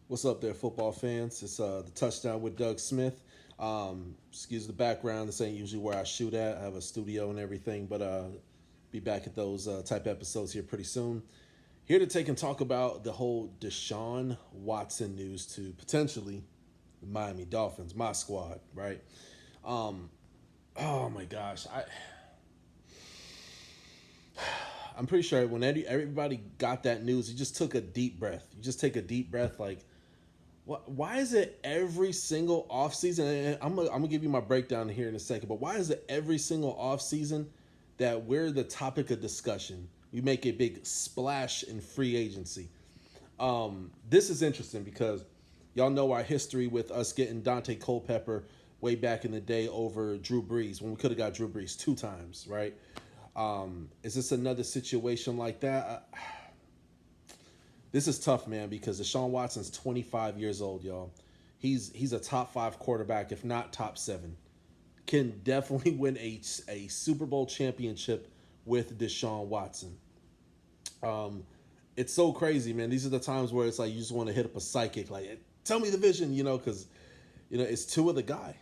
What's up there, football fans? It's the touchdown with Doug Smith. Excuse the background. This ain't usually where I shoot at. I have a studio and everything, but be back at those type episodes here pretty soon. Here to take and talk about the whole Deshaun Watson news to potentially the Miami Dolphins, my squad, right? Um, oh my gosh, I'm pretty sure when everybody got that news, you just took a deep breath. You just take a deep breath, like why is it every single offseason? And I'm gonna give you my breakdown here in a second, but why is it every single offseason that we're the topic of discussion? We make a big splash in free agency. This is interesting because y'all know our history with us getting Dante Culpepper way back in the day over Drew Brees when we could have got Drew Brees two times, right? Is this another situation like that? This is tough, man, because Deshaun Watson's 25 years old, y'all. He's a top five quarterback, if not top seven. Can definitely win a Super Bowl championship with Deshaun Watson. Um, it's so crazy, man. These are the times where it's like you just want to hit up a psychic, like tell me the vision, because it's two of the guy.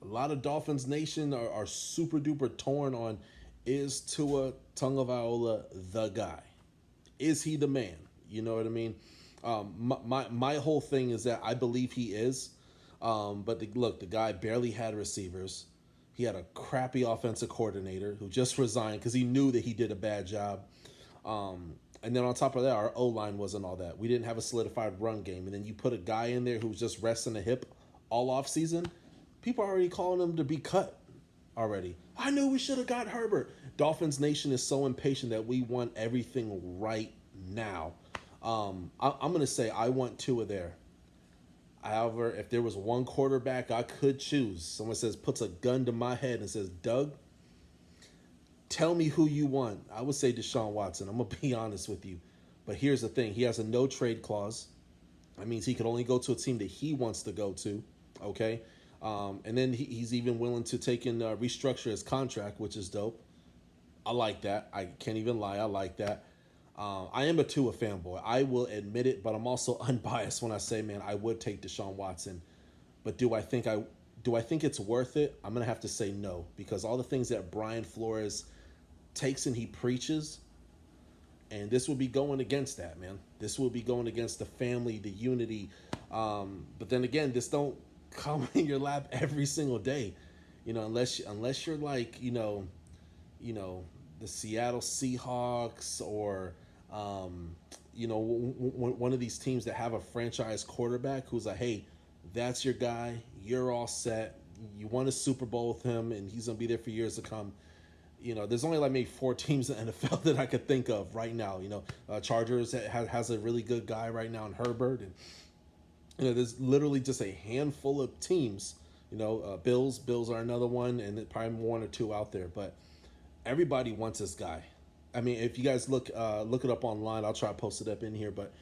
A lot of Dolphins Nation are super duper torn on, is Tua Tagovailoa the guy? Is he the man? You know what I mean? My whole thing is that I believe he is. But look, the guy barely had receivers. He had a crappy offensive coordinator who just resigned because he knew that he did a bad job. And then on top of that, our O line wasn't all that. We didn't have a solidified run game. And then you put a guy in there who's just resting a hip all off season. People are already calling him to be cut already. I knew we should have got Herbert. Dolphins Nation is so impatient that we want everything right now. I'm going to say I want Tua there. However, if there was one quarterback I could choose, someone puts a gun to my head and says, Doug, tell me who you want. I would say Deshaun Watson. I'm going to be honest with you. But here's the thing. He has a no trade clause. That means he could only go to a team that he wants to go to. Okay. And then he's even willing to take and restructure his contract, which is dope. I like that. I can't even lie. I like that. I am a Tua fanboy. I will admit it, but I'm also unbiased when I say, man, I would take Deshaun Watson. But do I think it's worth it? I'm gonna have to say no, because all the things that Brian Flores takes and he preaches, and this will be going against that, man. This will be going against the family, the unity. But then again, this don't come in your lap every single day, unless you're like the Seattle Seahawks or one of these teams that have a franchise quarterback who's like, hey, that's your guy. You're all set. You won a Super Bowl with him, and he's gonna be there for years to come. There's only like maybe four teams in the NFL that I could think of right now. Chargers has a really good guy right now in Herbert, and there's literally just a handful of teams. Bills are another one, and probably one or two out there, but everybody wants this guy. I mean, if you guys look it up online, I'll try to post it up in here. But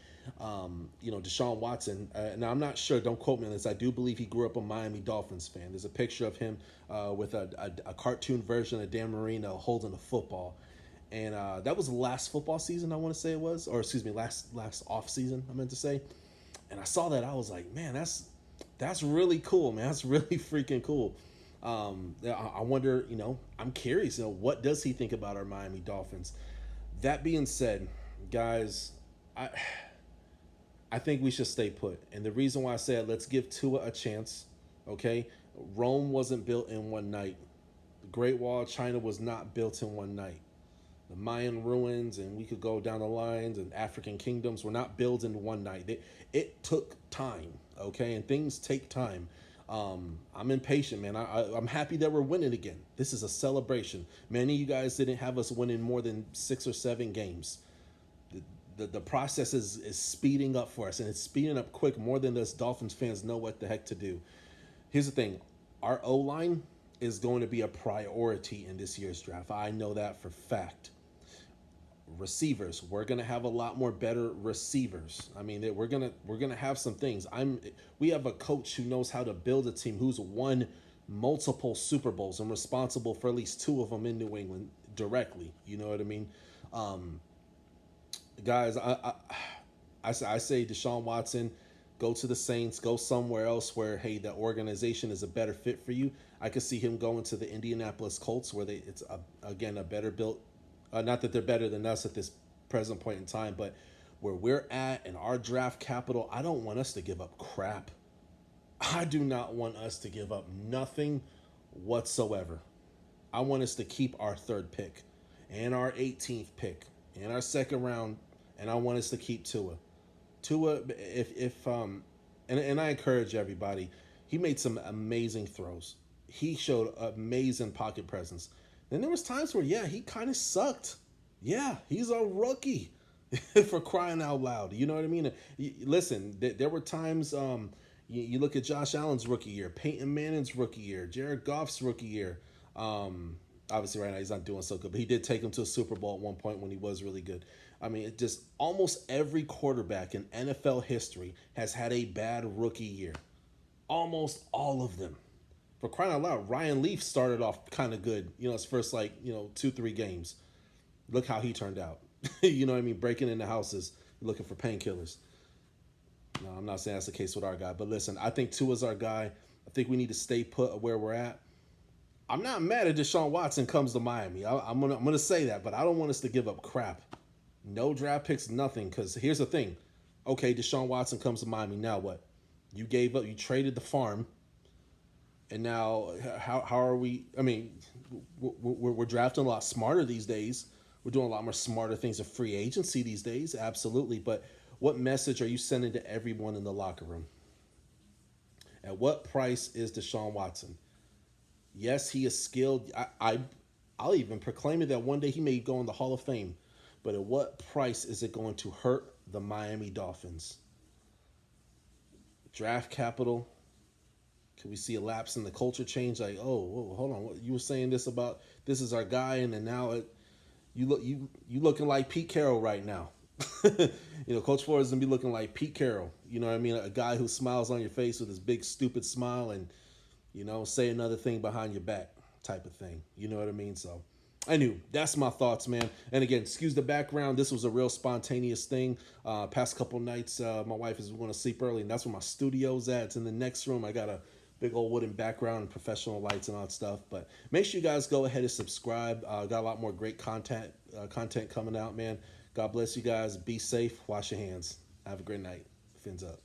Deshaun Watson. Now I'm not sure. Don't quote me on this. I do believe he grew up a Miami Dolphins fan. There's a picture of him with a cartoon version of Dan Marino holding a football, and that was the last football season I want to say it was, or excuse me, last off season I meant to say. And I saw that I was like, man, that's really cool, man. That's really freaking cool. I wonder, I'm curious, what does he think about our Miami Dolphins? That being said, guys, I think we should stay put. And the reason why I said let's give Tua a chance, okay? Rome wasn't built in one night. The Great Wall of China was not built in one night. The Mayan ruins, and we could go down the lines, and African kingdoms were not built in one night. It took time, okay? And things take time. I'm impatient, man. I'm happy that we're winning again. This is a celebration. Many of you guys didn't have us winning more than 6 or 7 games. The process is speeding up for us, and it's speeding up quick more than us Dolphins fans know what the heck to do. Here's the thing. Our O-line is going to be a priority in this year's draft. I know that for fact. Receivers, we're gonna have a lot more better receivers. I mean, we're gonna have some things. We have a coach who knows how to build a team, who's won multiple Super Bowls and responsible for at least 2 of them in New England directly. You know what I mean? Guys, I say Deshaun Watson. go to the Saints, go somewhere else where, hey, that organization is a better fit for you. I could see him going to the Indianapolis Colts, where it's again a better built. Not that they're better than us at this present point in time, but where we're at in our draft capital, I don't want us to give up crap. I do not want us to give up nothing whatsoever. I want us to keep our third pick and our 18th pick and our second round, and I want us to keep Tua. Tua, and I encourage everybody. He made some amazing throws. He showed amazing pocket presence. Then there was times where, yeah, he kind of sucked. Yeah, he's a rookie, for crying out loud. You know what I mean? Listen, there were times. You look at Josh Allen's rookie year, Peyton Manning's rookie year, Jared Goff's rookie year. Obviously, right now he's not doing so good, but he did take him to a Super Bowl at one point when he was really good. I mean, it just almost every quarterback in NFL history has had a bad rookie year. Almost all of them. For crying out loud, Ryan Leaf started off kind of good. His first 2-3 games. Look how he turned out. You know what I mean? Breaking into houses, looking for painkillers. No, I'm not saying that's the case with our guy, but listen, I think Tua's our guy. I think we need to stay put where we're at. I'm not mad at Deshaun Watson comes to Miami. I'm gonna say that, but I don't want us to give up crap. No draft picks, nothing. Because here's the thing. Okay, Deshaun Watson comes to Miami. Now what? You gave up. You traded the farm, and now how are we? I mean, we're drafting a lot smarter these days. We're doing a lot more smarter things in free agency these days. Absolutely, but what message are you sending to everyone in the locker room? At what price is Deshaun Watson? Yes, he is skilled. I'll even proclaim it that one day he may go in the Hall of Fame. But at what price is it going to hurt the Miami Dolphins? Draft capital. Can we see a lapse in the culture change? Like, oh, whoa, hold on. You were saying this about this is our guy, and then now you looking like Pete Carroll right now. Coach Flores is gonna be looking like Pete Carroll. You know what I mean? A guy who smiles on your face with his big stupid smile and say another thing behind your back type of thing. You know what I mean? So that's my thoughts, man. And again, excuse the background. This was a real spontaneous thing. Past couple nights, my wife is going to sleep early, and that's where my studio's at. It's in the next room. I got a big old wooden background and professional lights and all that stuff. But make sure you guys go ahead and subscribe. Got a lot more great content coming out, man. God bless you guys. Be safe. Wash your hands. Have a great night. Fins up.